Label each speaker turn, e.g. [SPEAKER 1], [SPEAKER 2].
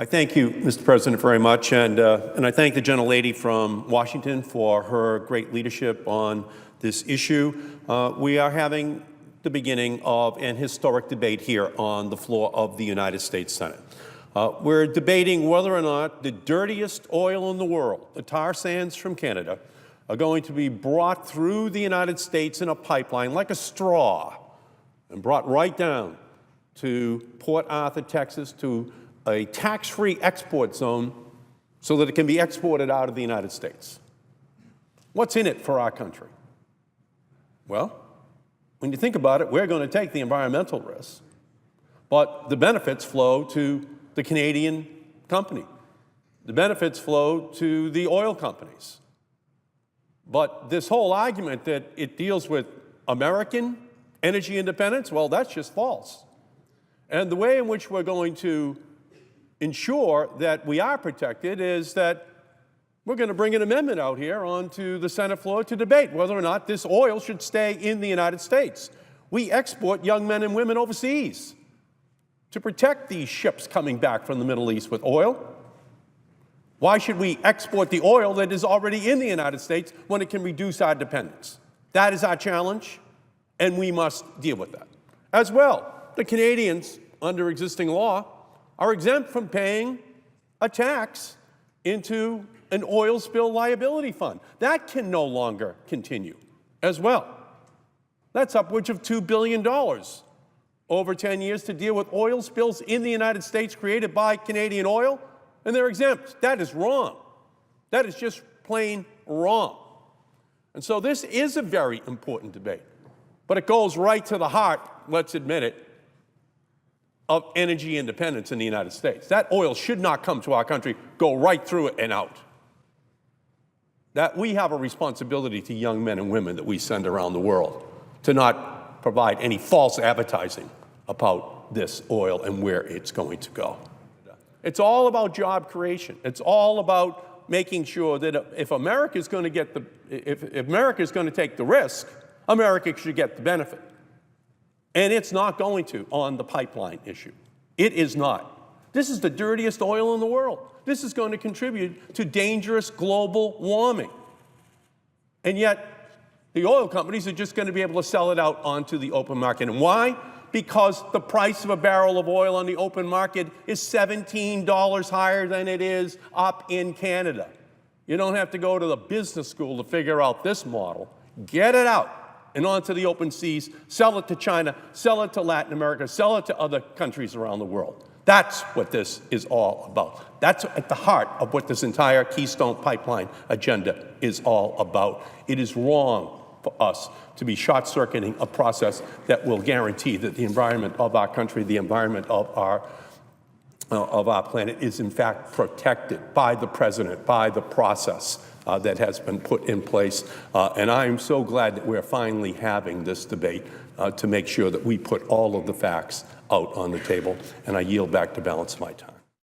[SPEAKER 1] I thank you, Mr. President, very much, and I thank the gentlelady from Washington for her great leadership on this issue. We are having the beginning of an historic debate here on the floor of the United States Senate. We're debating whether or not the dirtiest oil in the world, the tar sands from Canada, are going to be brought through the United States in a pipeline like a straw and brought right down to Port Arthur, Texas, to a tax-free export zone so that it can be exported out of the United States. What's in it for our country? Well, when you think about it, we're going to take the environmental risks, but the benefits flow to the Canadian company. The benefits flow to the oil companies. But this whole argument that it deals with American energy independence, well, that's just false. And the way in which we're going to ensure that we are protected is that we're going to bring an amendment out here onto the Senate floor to debate whether or not this oil should stay in the United States. We export young men and women overseas to protect these ships coming back from the Middle East with oil. Why should we export the oil that is already in the United States when it can reduce our dependence? That is our challenge, and we must deal with that. As well, the Canadians, under existing law, are exempt from paying a tax into an oil spill liability fund. That can no longer continue as well. That's upwards of $2 billion over 10 years to deal with oil spills in the United States created by Canadian oil, and they're exempt. That is wrong. That is just plain wrong. And so this is a very important debate, but it goes right to the heart, let's admit it, of energy independence in the United States. That oil should not come to our country, go right through it and out. That we have a responsibility to young men and women that we send around the world to not provide any false advertising about this oil and where it's going to go. It's all about job creation. It's all about making sure that if America is going to get if America is going to take the risk, America should get the benefit. And it's not going to on the pipeline issue. It is not. This is the dirtiest oil in the world. This is going to contribute to dangerous global warming. And yet, the oil companies are just going to be able to sell it out onto the open market. And why? Because the price of a barrel of oil on the open market is $17 higher than it is up in Canada. You don't have to go to the business school to figure out this model. Get it out and onto the open seas, sell it to China, sell it to Latin America, sell it to other countries around the world. That's what this is all about. That's at the heart of what this entire Keystone Pipeline agenda is all about. It is wrong for us to be short-circuiting a process that will guarantee that the environment of our country, the environment of our planet is in fact protected by the president, by the process that has been put in place. And I am so glad that we're finally having this debate to make sure that we put all of the facts out on the table. And I yield back to balance my time.